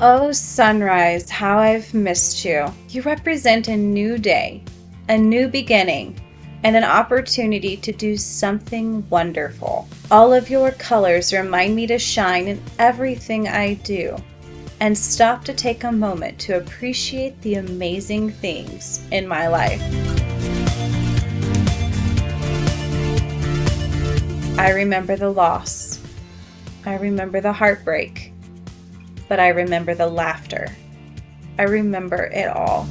Oh, sunrise, how I've missed you. You represent a new day, a new beginning, and an opportunity to do something wonderful. All of your colors remind me to shine in everything I do and stop to take a moment to appreciate the amazing things in my life. I remember the loss. I remember the heartbreak. But I remember the laughter. I remember it all.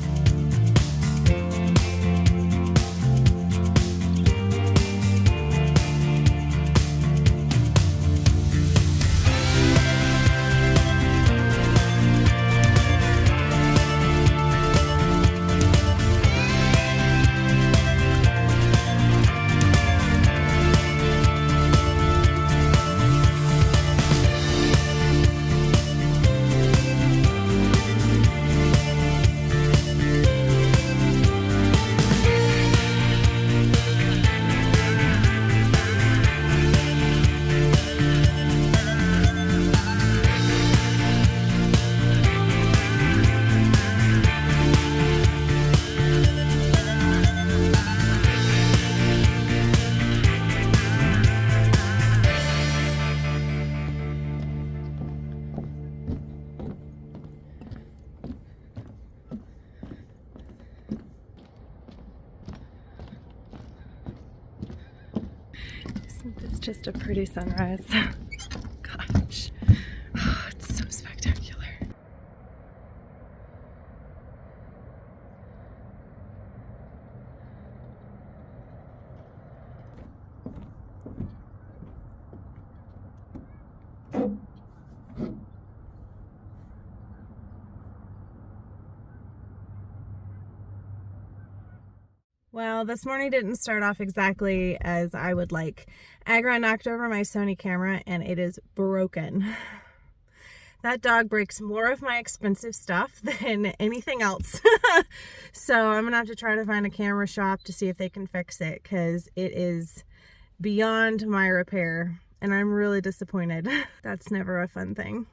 Isn't this just a pretty sunrise? Gosh, oh, it's so spectacular. Well, this morning didn't start off exactly as I would like. Agra knocked over my Sony camera and it is broken. That dog breaks more of my expensive stuff than anything else. So I'm gonna have to try to find a camera shop to see if they can fix it, because it is beyond my repair and I'm really disappointed. That's never a fun thing.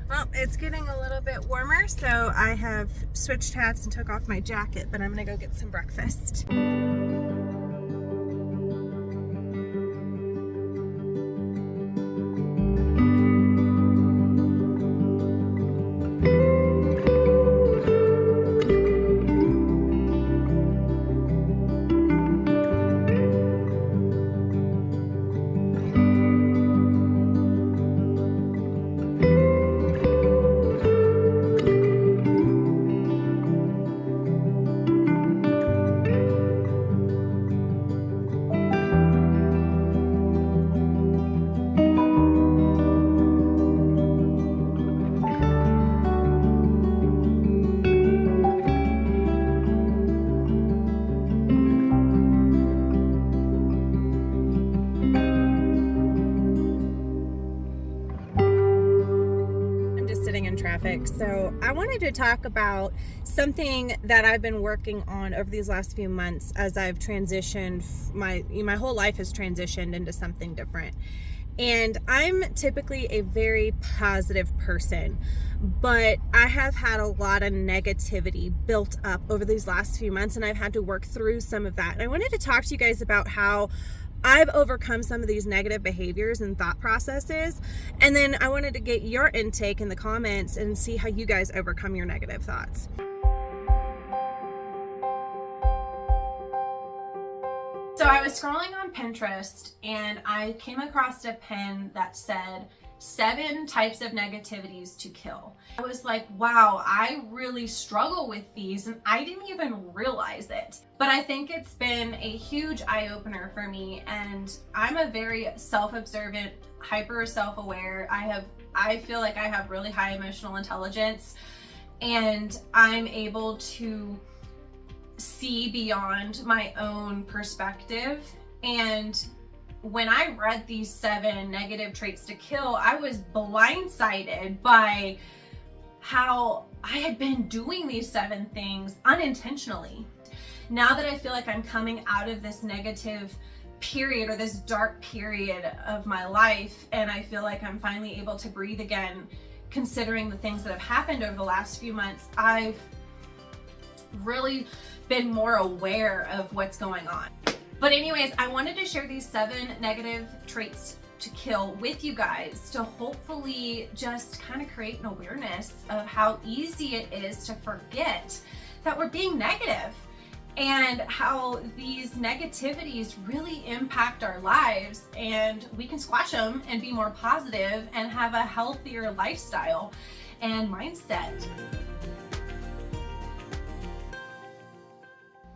Well, it's getting a little bit warmer, so I have switched hats and took off my jacket, but I'm gonna go get some breakfast. Traffic. So I wanted to talk about something that I've been working on over these last few months as I've transitioned. My whole life has transitioned into something different. And I'm typically a very positive person, but I have had a lot of negativity built up over these last few months, and I've had to work through some of that. And I wanted to talk to you guys about how I've overcome some of these negative behaviors and thought processes. And then I wanted to get your intake in the comments and see how you guys overcome your negative thoughts. So I was scrolling on Pinterest and I came across a pin that said 7 types of negativities to kill. I was like, wow, I really struggle with these and I didn't even realize it. But I think it's been a huge eye-opener for me, and I'm a very self-observant, hyper self-aware. I feel like I have really high emotional intelligence, and I'm able to see beyond my own perspective. And when I read these 7 negative traits to kill, I was blindsided by how I had been doing these 7 things unintentionally. Now that I feel like I'm coming out of this negative period, or this dark period of my life, and I feel like I'm finally able to breathe again, considering the things that have happened over the last few months. I've really been more aware of what's going on. But anyways, I wanted to share these 7 negative traits to kill with you guys to hopefully just kind of create an awareness of how easy it is to forget that we're being negative, and how these negativities really impact our lives, and we can squash them and be more positive and have a healthier lifestyle and mindset.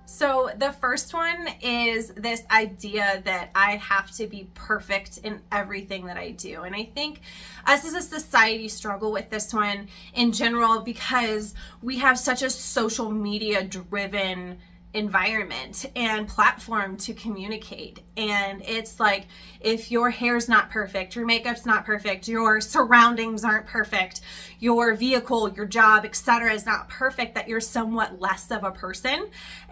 So the first one is this idea that I have to be perfect in everything that I do. And I think us as a society struggle with this one in general because we have such a social media driven environment and platform to communicate. And it's like, if your hair's not perfect, your makeup's not perfect, your surroundings aren't perfect, your vehicle, your job, etc. is not perfect, that you're somewhat less of a person.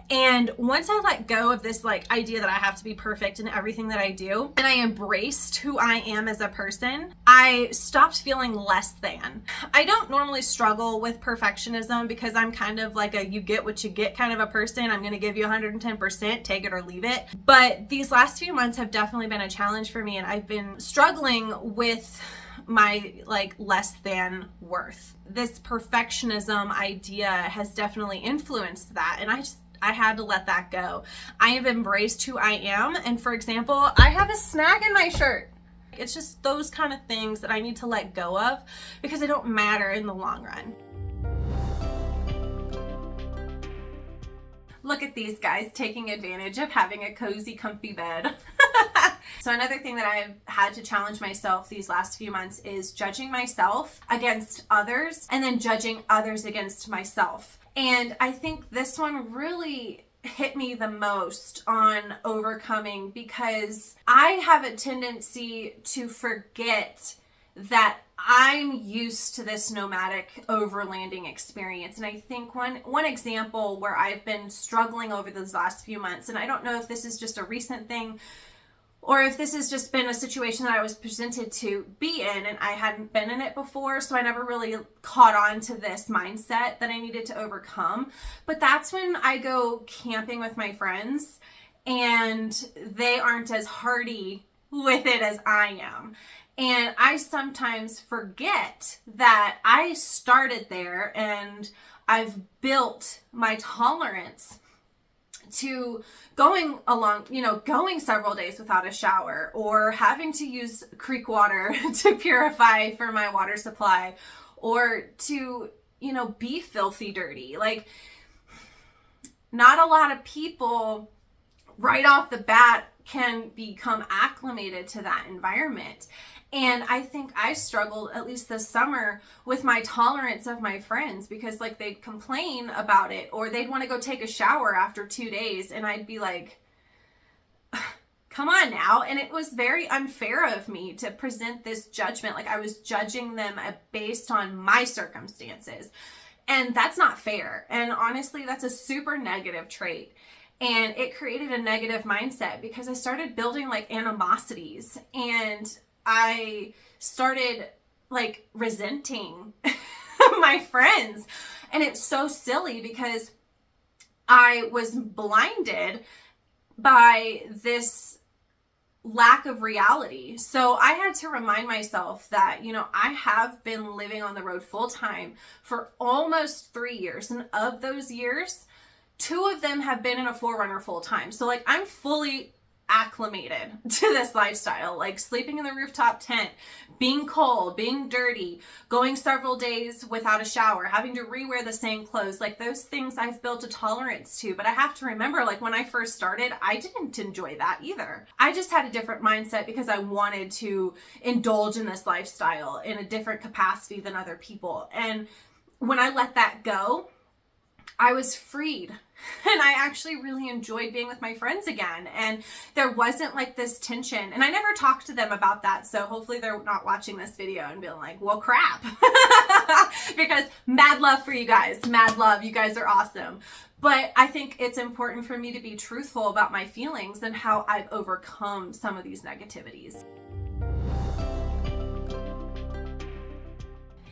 And once I let go of this like idea that I have to be perfect in everything that I do, and I embraced who I am as a person, I stopped feeling less than. I don't normally struggle with perfectionism because I'm kind of like a you get what you get kind of a person. I'm going to give you 110%, take it or leave it. But these last few months have definitely been a challenge for me, and I've been struggling with my like less than worth. This perfectionism idea has definitely influenced that, and I had to let that go. I have embraced who I am. And for example, I have a snag in my shirt. It's just those kind of things that I need to let go of because they don't matter in the long run. Look at these guys taking advantage of having a cozy, comfy bed. So another thing that I've had to challenge myself these last few months is judging myself against others and then judging others against myself. And I think this one really hit me the most on overcoming because I have a tendency to forget that I'm used to this nomadic overlanding experience. And I think one example where I've been struggling over those last few months, and I don't know if this is just a recent thing or if this has just been a situation that I was presented to be in and I hadn't been in it before, so I never really caught on to this mindset that I needed to overcome. But that's when I go camping with my friends and they aren't as hardy with it as I am. And I sometimes forget that I started there and I've built my tolerance to going several days without a shower, or having to use creek water to purify for my water supply, or to, be filthy dirty. Like, not a lot of people right off the bat can become acclimated to that environment. And I think I struggled, at least this summer, with my tolerance of my friends because like they'd complain about it, or they'd want to go take a shower after 2 days and I'd be like, come on now. And it was very unfair of me to present this judgment. Like I was judging them based on my circumstances. And that's not fair. And honestly, that's a super negative trait. And it created a negative mindset because I started building like animosities, and I started like resenting my friends. And it's so silly because I was blinded by this lack of reality. So I had to remind myself that, I have been living on the road full time for almost 3 years. And of those years, 2 of them have been in a 4Runner full time. So like I'm fully acclimated to this lifestyle, like sleeping in the rooftop tent, being cold, being dirty, going several days without a shower, having to rewear the same clothes. Like those things I've built a tolerance to. But I have to remember, like when I first started, I didn't enjoy that either. I just had a different mindset because I wanted to indulge in this lifestyle in a different capacity than other people. And when I let that go, I was freed, and I actually really enjoyed being with my friends again. And there wasn't like this tension, and I never talked to them about that. So hopefully they're not watching this video and being like, well, crap, because mad love for you guys, mad love. You guys are awesome. But I think it's important for me to be truthful about my feelings and how I've overcome some of these negativities.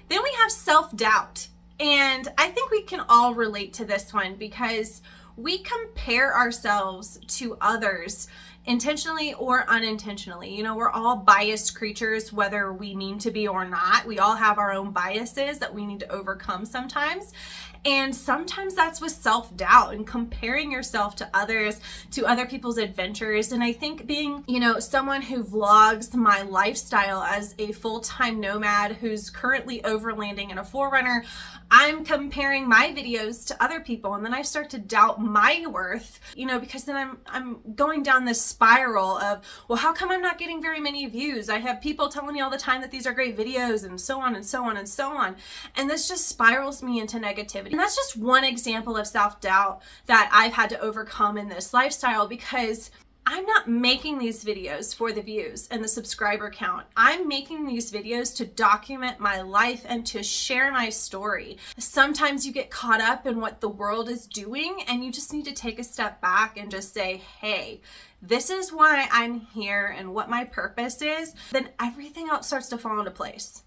Then we have self-doubt. And I think we can all relate to this one because we compare ourselves to others intentionally or unintentionally. You know, we're all biased creatures, whether we mean to be or not. We all have our own biases that we need to overcome sometimes. And sometimes that's with self-doubt and comparing yourself to others, to other people's adventures. And I think being, you know, someone who vlogs my lifestyle as a full-time nomad who's currently overlanding in a 4Runner, I'm comparing my videos to other people. And then I start to doubt my worth, you know, because then I'm going down this spiral of, well, how come I'm not getting very many views? I have people telling me all the time that these are great videos and so on and so on and so on. And this just spirals me into negativity. And that's just one example of self-doubt that I've had to overcome in this lifestyle, because I'm not making these videos for the views and the subscriber count. I'm making these videos to document my life and to share my story. Sometimes you get caught up in what the world is doing and you just need to take a step back and just say, hey, this is why I'm here and what my purpose is. Then everything else starts to fall into place.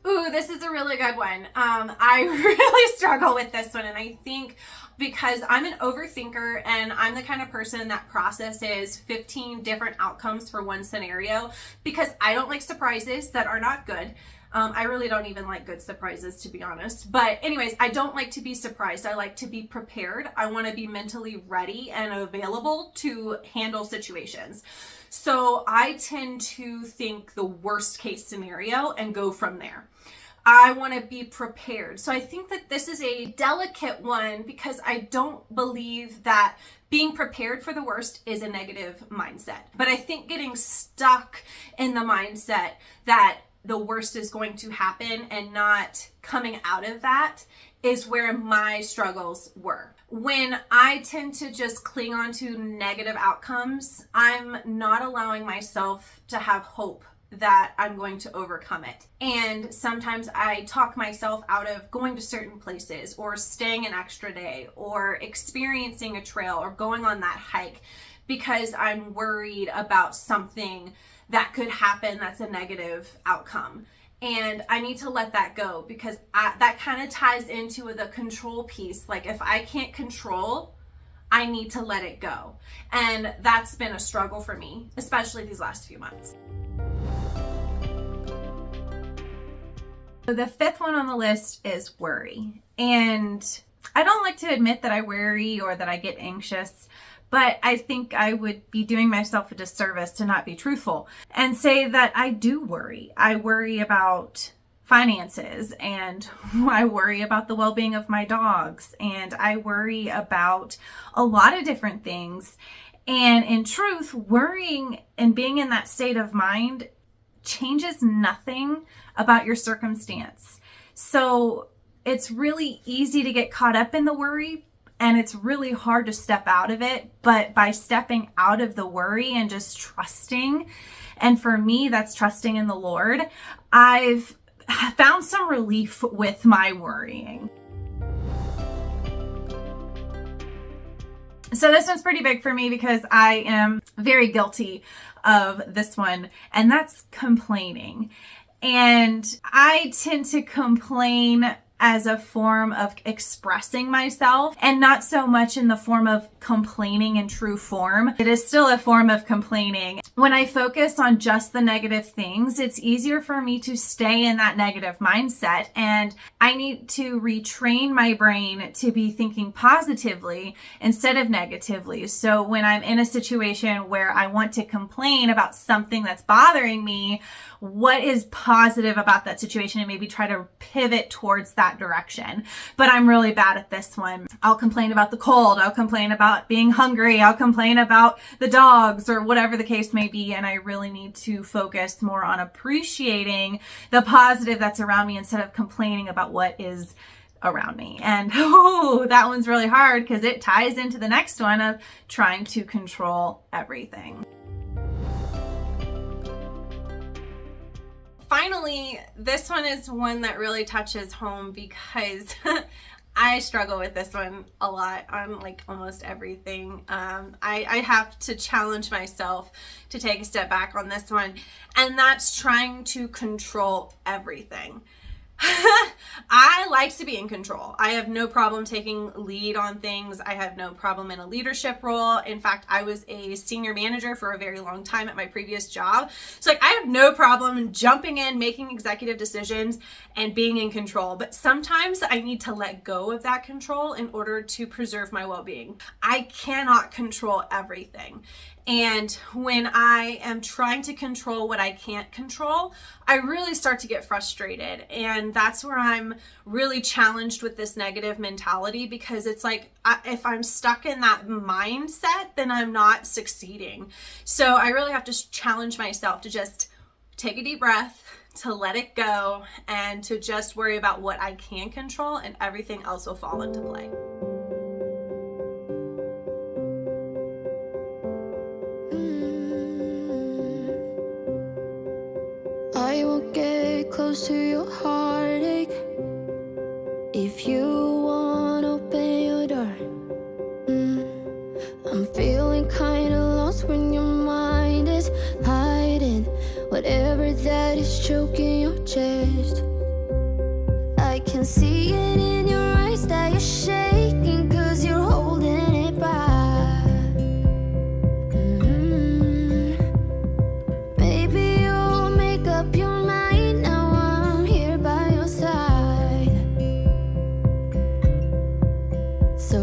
Ooh, this is a really good one. I really struggle with this one, and I think because I'm an overthinker and I'm the kind of person that processes 15 different outcomes for one scenario, because I don't like surprises that are not good. I really don't even like good surprises, to be honest. But anyways, I don't like to be surprised. I like to be prepared. I want to be mentally ready and available to handle situations. So I tend to think the worst case scenario and go from there. I want to be prepared. So I think that this is a delicate one because I don't believe that being prepared for the worst is a negative mindset. But I think getting stuck in the mindset that the worst is going to happen and not coming out of that is where my struggles were. When I tend to just cling on to negative outcomes, I'm not allowing myself to have hope that I'm going to overcome it. And sometimes I talk myself out of going to certain places or staying an extra day or experiencing a trail or going on that hike because I'm worried about something that could happen that's a negative outcome. And I need to let that go because that kind of ties into the control piece. Like if I can't control, I need to let it go. And that's been a struggle for me, especially these last few months. So the fifth one on the list is worry. And I don't like to admit that I worry or that I get anxious, but I think I would be doing myself a disservice to not be truthful and say that I do worry. I worry about finances, and I worry about the well-being of my dogs, and I worry about a lot of different things. And in truth, worrying and being in that state of mind changes nothing about your circumstance. So it's really easy to get caught up in the worry, and it's really hard to step out of it. But by stepping out of the worry and just trusting, and for me, that's trusting in the Lord, I've found some relief with my worrying. So this one's pretty big for me because I am very guilty of this one, and that's complaining. And I tend to complain as a form of expressing myself and not so much in the form of complaining in true form. It is still a form of complaining. When I focus on just the negative things, it's easier for me to stay in that negative mindset, and I need to retrain my brain to be thinking positively instead of negatively. So when I'm in a situation where I want to complain about something that's bothering me, what is positive about that situation, and maybe try to pivot towards that direction. But I'm really bad at this one. I'll complain about the cold. I'll complain about being hungry. I'll complain about the dogs or whatever the case may be. And I really need to focus more on appreciating the positive that's around me instead of complaining about what is around me. And that one's really hard because it ties into the next one of trying to control everything. finally, this one is one that really touches home because I struggle with this one a lot on like almost everything. I have to challenge myself to take a step back on this one, and that's trying to control everything. I like to be in control. I have no problem taking lead on things. I have no problem in a leadership role. In fact, I was a senior manager for a very long time at my previous job. So like I have no problem jumping in, making executive decisions and being in control. But sometimes I need to let go of that control in order to preserve my well-being. I cannot control everything. And when I am trying to control what I can't control, I really start to get frustrated. And that's where I'm really challenged with this negative mentality, because it's like, if I'm stuck in that mindset, then I'm not succeeding. So I really have to challenge myself to just take a deep breath, to let it go, and to just worry about what I can control, and everything else will fall into play. I won't get close to your heartache if you won't open your door. I'm feeling kinda lost when your mind is hiding whatever that is choking your chest. I can see it in your eyes that you're shaking 'cause you're holding it back. Maybe you'll make up your mind now. I'm here by your side. So